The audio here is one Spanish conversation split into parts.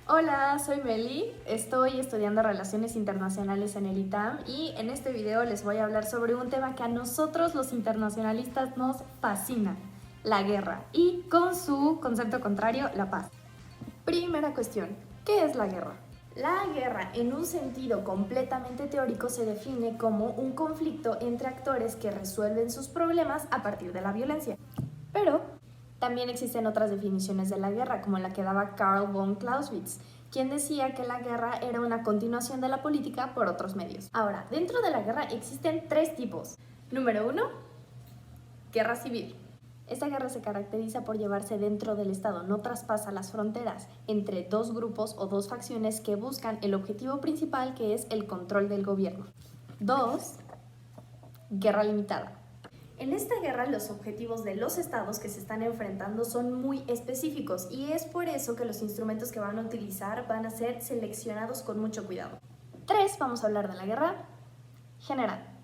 Hola, soy Meli, estoy estudiando Relaciones Internacionales en el ITAM y en este video les voy a hablar sobre un tema que a nosotros los internacionalistas nos fascina, la guerra, y con su concepto contrario, la paz. Primera cuestión, ¿qué es la guerra? La guerra, en un sentido completamente teórico, se define como un conflicto entre actores que resuelven sus problemas a partir de la violencia. Pero también existen otras definiciones de la guerra, como la que daba Karl von Clausewitz, quien decía que la guerra era una continuación de la política por otros medios. Ahora, dentro de la guerra existen tres tipos. Número 1, guerra civil. Esta guerra se caracteriza por llevarse dentro del Estado, no traspasa las fronteras entre dos grupos o dos facciones que buscan el objetivo principal, que es el control del gobierno. 2, guerra limitada. En esta guerra los objetivos de los estados que se están enfrentando son muy específicos y es por eso que los instrumentos que van a utilizar van a ser seleccionados con mucho cuidado. 3, vamos a hablar de la guerra general.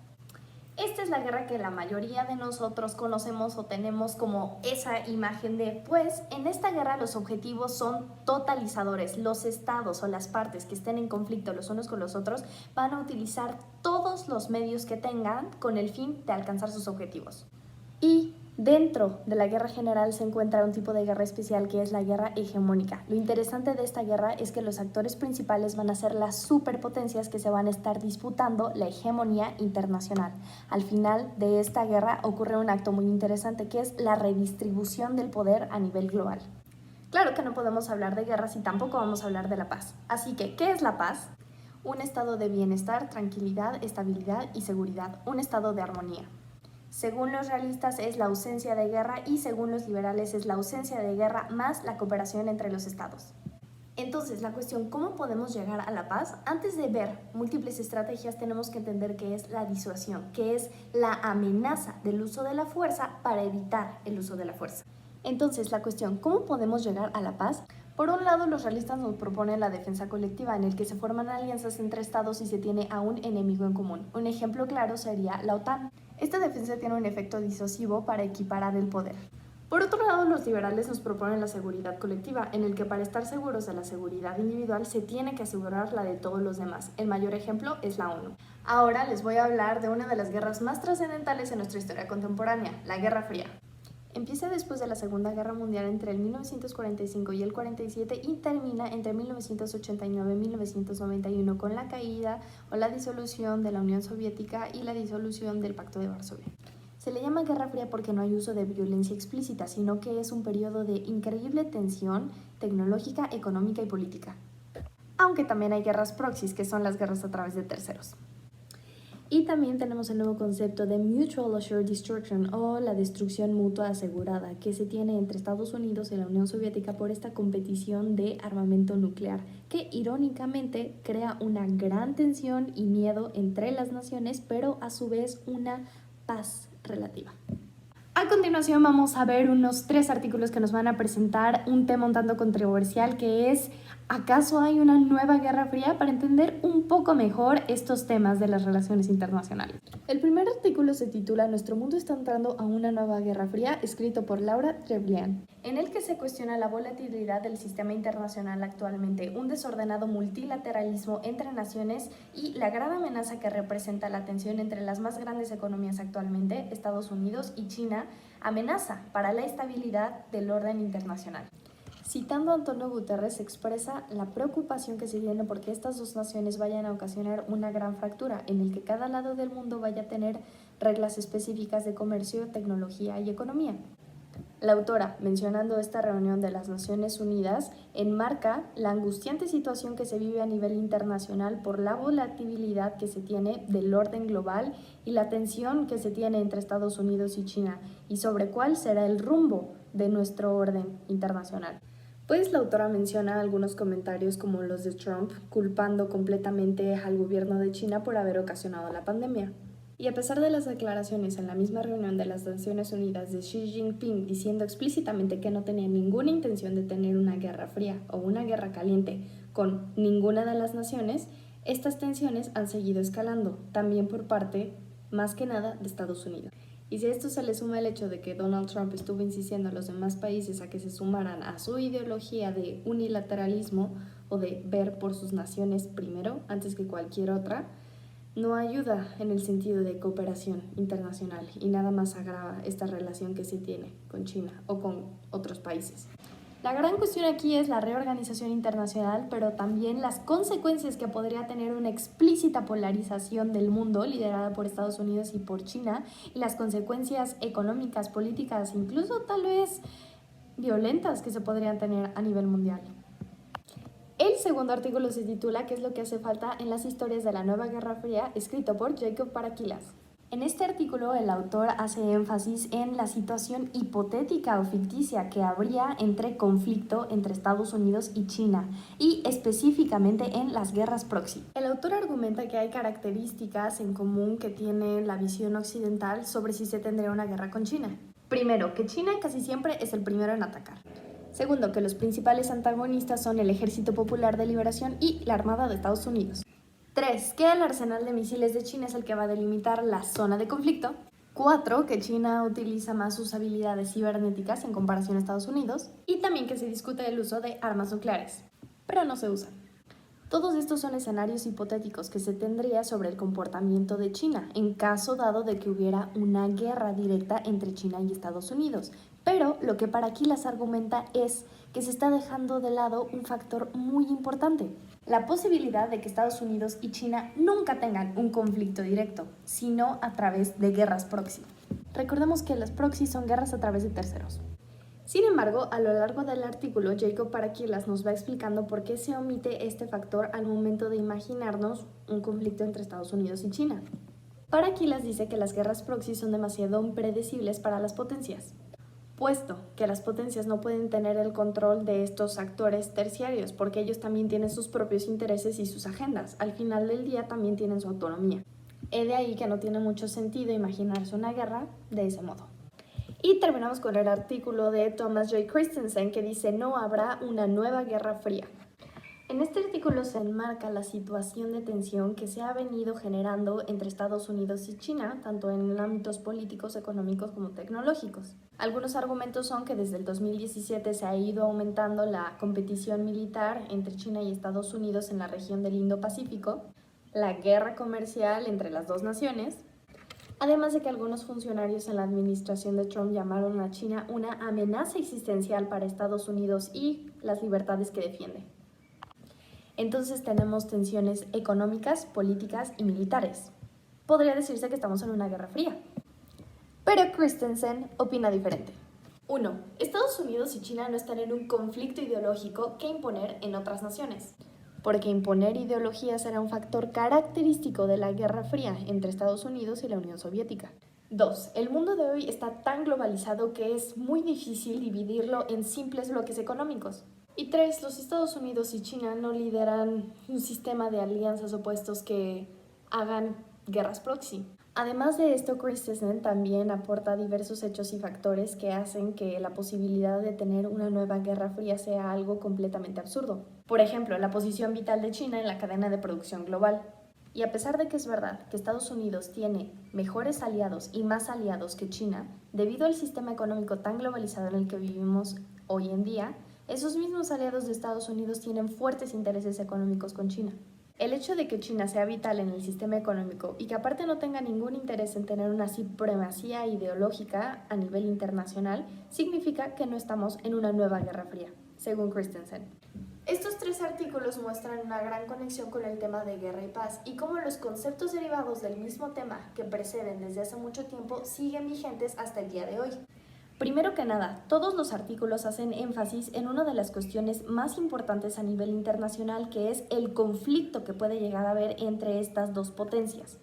Esta es la guerra que la mayoría de nosotros conocemos o tenemos como esa imagen de, pues en esta guerra los objetivos son totalizadores. Los estados o las partes que estén en conflicto los unos con los otros van a utilizar todos los medios que tengan con el fin de alcanzar sus objetivos. Y dentro de la guerra general se encuentra un tipo de guerra especial que es la guerra hegemónica. Lo interesante de esta guerra es que los actores principales van a ser las superpotencias que se van a estar disputando la hegemonía internacional. Al final de esta guerra ocurre un acto muy interesante que es la redistribución del poder a nivel global. Claro que no podemos hablar de guerras y tampoco vamos a hablar de la paz. Así que, ¿qué es la paz? Un estado de bienestar, tranquilidad, estabilidad y seguridad. Un estado de armonía. Según los realistas es la ausencia de guerra y según los liberales es la ausencia de guerra más la cooperación entre los estados. Entonces, la cuestión, ¿cómo podemos llegar a la paz? Antes de ver múltiples estrategias tenemos que entender qué es la disuasión, que es la amenaza del uso de la fuerza para evitar el uso de la fuerza. Entonces, la cuestión, ¿cómo podemos llegar a la paz? Por un lado, los realistas nos proponen la defensa colectiva, en el que se forman alianzas entre estados y se tiene a un enemigo en común. Un ejemplo claro sería la OTAN. Esta defensa tiene un efecto disuasivo para equiparar el poder. Por otro lado, los liberales nos proponen la seguridad colectiva, en el que para estar seguros de la seguridad individual se tiene que asegurar la de todos los demás. El mayor ejemplo es la ONU. Ahora les voy a hablar de una de las guerras más trascendentales en nuestra historia contemporánea, la Guerra Fría. Empieza después de la Segunda Guerra Mundial entre el 1945 y el 47 y termina entre 1989 y 1991 con la caída o la disolución de la Unión Soviética y la disolución del Pacto de Varsovia. Se le llama Guerra Fría porque no hay uso de violencia explícita, sino que es un periodo de increíble tensión tecnológica, económica y política. Aunque también hay guerras proxies, que son las guerras a través de terceros. Y también tenemos el nuevo concepto de Mutual Assured Destruction o la destrucción mutua asegurada que se tiene entre Estados Unidos y la Unión Soviética por esta competición de armamento nuclear que irónicamente crea una gran tensión y miedo entre las naciones, pero a su vez una paz relativa. A continuación vamos a ver unos 3 artículos que nos van a presentar un tema un tanto controversial que es ¿acaso hay una nueva Guerra Fría? Para entender un poco mejor estos temas de las relaciones internacionales. El primer artículo se titula Nuestro mundo está entrando a una nueva Guerra Fría, escrito por Laura Treblian, en el que se cuestiona la volatilidad del sistema internacional actualmente, un desordenado multilateralismo entre naciones y la gran amenaza que representa la tensión entre las más grandes economías actualmente, Estados Unidos y China, amenaza para la estabilidad del orden internacional. Citando a Antonio Guterres, expresa la preocupación que se tiene porque estas dos naciones vayan a ocasionar una gran fractura en el que cada lado del mundo vaya a tener reglas específicas de comercio, tecnología y economía. La autora, mencionando esta reunión de las Naciones Unidas, enmarca la angustiante situación que se vive a nivel internacional por la volatilidad que se tiene del orden global y la tensión que se tiene entre Estados Unidos y China, y sobre cuál será el rumbo de nuestro orden internacional. Pues la autora menciona algunos comentarios como los de Trump, culpando completamente al gobierno de China por haber ocasionado la pandemia. Y a pesar de las declaraciones en la misma reunión de las Naciones Unidas de Xi Jinping diciendo explícitamente que no tenía ninguna intención de tener una guerra fría o una guerra caliente con ninguna de las naciones, estas tensiones han seguido escalando, también por parte, más que nada, de Estados Unidos. Y si a esto se le suma el hecho de que Donald Trump estuvo insistiendo a los demás países a que se sumaran a su ideología de unilateralismo, o de ver por sus naciones primero antes que cualquier otra, no ayuda en el sentido de cooperación internacional y nada más agrava esta relación que se tiene con China o con otros países. La gran cuestión aquí es la reorganización internacional, pero también las consecuencias que podría tener una explícita polarización del mundo liderada por Estados Unidos y por China, y las consecuencias económicas, políticas, incluso tal vez violentas que se podrían tener a nivel mundial. El segundo artículo se titula ¿Qué es lo que hace falta en las historias de la nueva Guerra Fría?, escrito por Jacob Paraquilas. En este artículo el autor hace énfasis en la situación hipotética o ficticia que habría entre conflicto entre Estados Unidos y China y específicamente en las guerras proxy. El autor argumenta que hay características en común que tiene la visión occidental sobre si se tendría una guerra con China. Primero, que China casi siempre es el primero en atacar. Segundo, que los principales antagonistas son el Ejército Popular de Liberación y la Armada de Estados Unidos. 3. Que el arsenal de misiles de China es el que va a delimitar la zona de conflicto. 4. Que China utiliza más sus habilidades cibernéticas en comparación a Estados Unidos. Y también que se discute el uso de armas nucleares, pero no se usan. Todos estos son escenarios hipotéticos que se tendría sobre el comportamiento de China en caso dado de que hubiera una guerra directa entre China y Estados Unidos. Pero lo que Paraquilas argumenta es que se está dejando de lado un factor muy importante: la posibilidad de que Estados Unidos y China nunca tengan un conflicto directo, sino a través de guerras proxy. Recordemos que las proxy son guerras a través de terceros. Sin embargo, a lo largo del artículo, Jacob Paraquilas nos va explicando por qué se omite este factor al momento de imaginarnos un conflicto entre Estados Unidos y China. Paraquilas dice que las guerras proxy son demasiado impredecibles para las potencias, puesto que las potencias no pueden tener el control de estos actores terciarios, porque ellos también tienen sus propios intereses y sus agendas. Al final del día también tienen su autonomía. De ahí que no tiene mucho sentido imaginarse una guerra de ese modo. Y terminamos con el artículo de Thomas J. Christensen que dice: no habrá una nueva Guerra Fría. En este artículo se enmarca la situación de tensión que se ha venido generando entre Estados Unidos y China, tanto en ámbitos políticos, económicos como tecnológicos. Algunos argumentos son que desde el 2017 se ha ido aumentando la competición militar entre China y Estados Unidos en la región del Indo-Pacífico, la guerra comercial entre las dos naciones, además de que algunos funcionarios en la administración de Trump llamaron a China una amenaza existencial para Estados Unidos y las libertades que defiende. Entonces tenemos tensiones económicas, políticas y militares. Podría decirse que estamos en una guerra fría. Pero Christensen opina diferente. 1. Estados Unidos y China no están en un conflicto ideológico que imponer en otras naciones, porque imponer ideología será un factor característico de la Guerra Fría entre Estados Unidos y la Unión Soviética. 2. El mundo de hoy está tan globalizado que es muy difícil dividirlo en simples bloques económicos. Y 3. Los Estados Unidos y China no lideran un sistema de alianzas opuestos que hagan guerras proxy. Además de esto, Christensen también aporta diversos hechos y factores que hacen que la posibilidad de tener una nueva Guerra Fría sea algo completamente absurdo. Por ejemplo, la posición vital de China en la cadena de producción global. Y a pesar de que es verdad que Estados Unidos tiene mejores aliados y más aliados que China, debido al sistema económico tan globalizado en el que vivimos hoy en día, esos mismos aliados de Estados Unidos tienen fuertes intereses económicos con China. El hecho de que China sea vital en el sistema económico y que aparte no tenga ningún interés en tener una supremacía ideológica a nivel internacional significa que no estamos en una nueva Guerra Fría, según Christensen. Estos 3 artículos muestran una gran conexión con el tema de guerra y paz y cómo los conceptos derivados del mismo tema que preceden desde hace mucho tiempo siguen vigentes hasta el día de hoy. Primero que nada, todos los artículos hacen énfasis en una de las cuestiones más importantes a nivel internacional, que es el conflicto que puede llegar a haber entre estas dos potencias,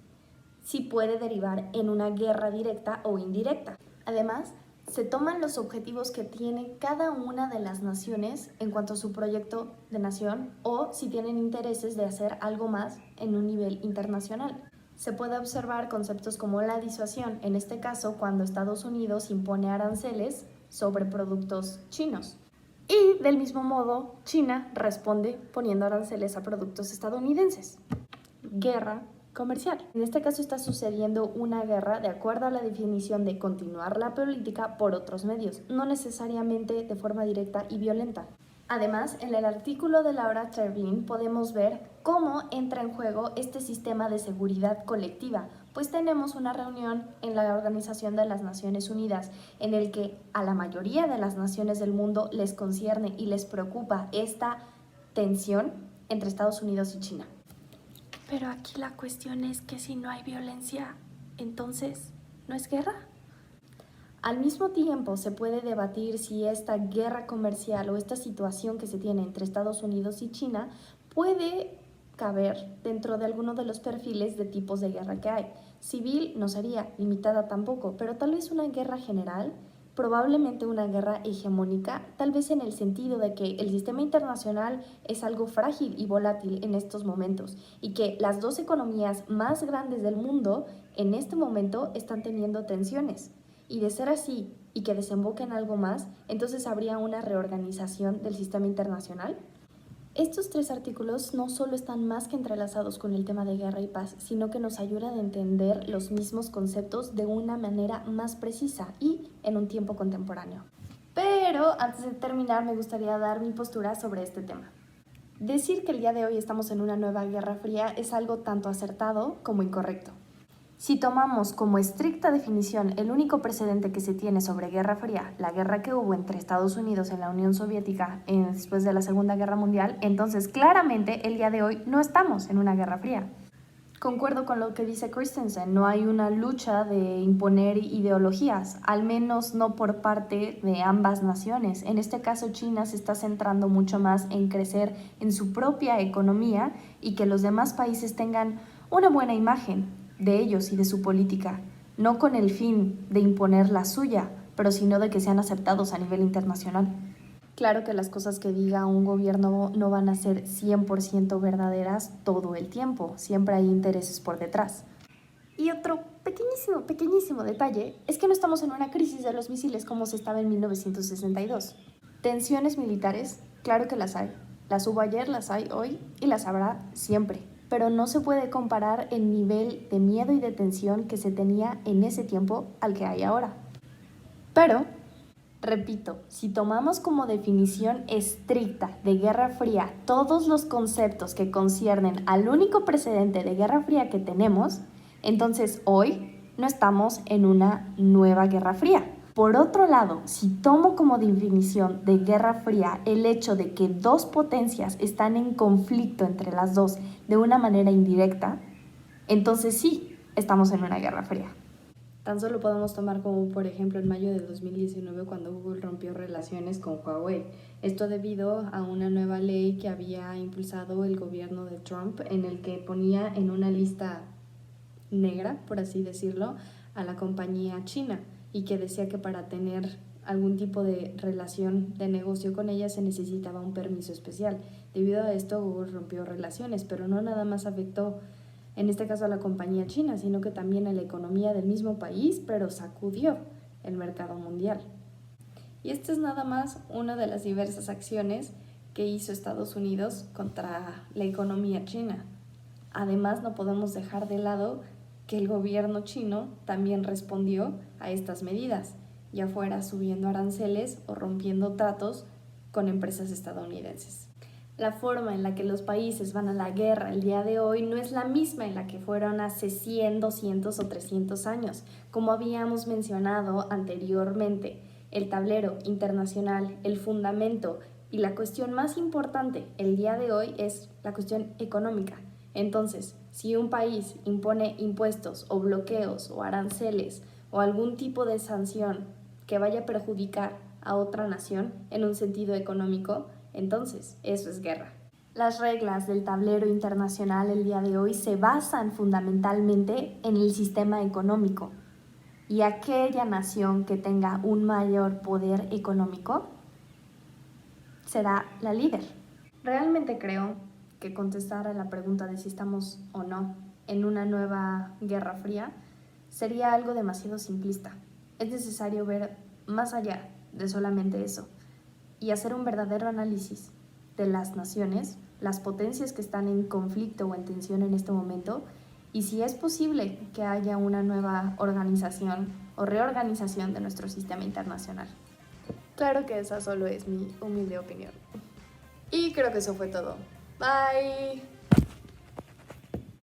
si puede derivar en una guerra directa o indirecta. Además, se toman los objetivos que tiene cada una de las naciones en cuanto a su proyecto de nación o si tienen intereses de hacer algo más en un nivel internacional. Se puede observar conceptos como la disuasión, en este caso cuando Estados Unidos impone aranceles sobre productos chinos. Y del mismo modo, China responde poniendo aranceles a productos estadounidenses. Guerra comercial. En este caso está sucediendo una guerra de acuerdo a la definición de continuar la política por otros medios, no necesariamente de forma directa y violenta. Además, en el artículo de Laura Trevlin podemos ver cómo entra en juego este sistema de seguridad colectiva, pues tenemos una reunión en la Organización de las Naciones Unidas en el que a la mayoría de las naciones del mundo les concierne y les preocupa esta tensión entre Estados Unidos y China. Pero aquí la cuestión es que si no hay violencia, entonces, ¿no es guerra? Al mismo tiempo, se puede debatir si esta guerra comercial o esta situación que se tiene entre Estados Unidos y China puede caber dentro de alguno de los perfiles de tipos de guerra que hay. Civil no sería, limitada tampoco, pero tal vez una guerra general, probablemente una guerra hegemónica, tal vez en el sentido de que el sistema internacional es algo frágil y volátil en estos momentos y que las dos economías más grandes del mundo en este momento están teniendo tensiones. Y de ser así y que desemboque en algo más, entonces habría una reorganización del sistema internacional. Estos tres artículos no solo están más que entrelazados con el tema de guerra y paz, sino que nos ayudan a entender los mismos conceptos de una manera más precisa y en un tiempo contemporáneo. Pero antes de terminar, me gustaría dar mi postura sobre este tema. Decir que el día de hoy estamos en una nueva guerra fría es algo tanto acertado como incorrecto. Si tomamos como estricta definición el único precedente que se tiene sobre Guerra Fría, la guerra que hubo entre Estados Unidos y la Unión Soviética después de la Segunda Guerra Mundial, entonces claramente el día de hoy no estamos en una Guerra Fría. Concuerdo con lo que dice Christensen, no hay una lucha de imponer ideologías, al menos no por parte de ambas naciones. En este caso, China se está centrando mucho más en crecer en su propia economía y que los demás países tengan una buena imagen de ellos y de su política, no con el fin de imponer la suya, pero sino de que sean aceptados a nivel internacional. Claro que las cosas que diga un gobierno no van a ser 100% verdaderas todo el tiempo, siempre hay intereses por detrás. Y otro pequeñísimo detalle es que no estamos en una crisis de los misiles como se estaba en 1962. Tensiones militares, claro que las hay. Las hubo ayer, las hay hoy y las habrá siempre. Pero no se puede comparar el nivel de miedo y de tensión que se tenía en ese tiempo al que hay ahora. Pero, repito, si tomamos como definición estricta de Guerra Fría todos los conceptos que conciernen al único precedente de Guerra Fría que tenemos, entonces hoy no estamos en una nueva Guerra Fría. Por otro lado, si tomo como definición de Guerra Fría el hecho de que dos potencias están en conflicto entre las dos de una manera indirecta, entonces sí, estamos en una Guerra Fría. Tan solo podemos tomar como por ejemplo en mayo de 2019 cuando Google rompió relaciones con Huawei. Esto debido a una nueva ley que había impulsado el gobierno de Trump en el que ponía en una lista negra, por así decirlo, a la compañía china y que decía que para tener algún tipo de relación de negocio con ella se necesitaba un permiso especial. Debido a esto, Google rompió relaciones, pero no nada más afectó, en este caso a la compañía china, sino que también a la economía del mismo país, pero sacudió el mercado mundial. Y esta es nada más una de las diversas acciones que hizo Estados Unidos contra la economía china. Además, no podemos dejar de lado que el gobierno chino también respondió a estas medidas, ya fuera subiendo aranceles o rompiendo tratos con empresas estadounidenses. La forma en la que los países van a la guerra el día de hoy no es la misma en la que fueron hace 100, 200 o 300 años. Como habíamos mencionado anteriormente, el tablero internacional, el fundamento y la cuestión más importante el día de hoy es la cuestión económica. Entonces, si un país impone impuestos o bloqueos o aranceles o algún tipo de sanción que vaya a perjudicar a otra nación en un sentido económico, entonces eso es guerra. Las reglas del tablero internacional el día de hoy se basan fundamentalmente en el sistema económico y aquella nación que tenga un mayor poder económico será la líder. Realmente creo que contestar a la pregunta de si estamos o no en una nueva guerra fría sería algo demasiado simplista. Es necesario ver más allá de solamente eso y hacer un verdadero análisis de las naciones, las potencias que están en conflicto o en tensión en este momento y si es posible que haya una nueva organización o reorganización de nuestro sistema internacional. Claro que esa solo es mi humilde opinión. Y creo que eso fue todo. Bye.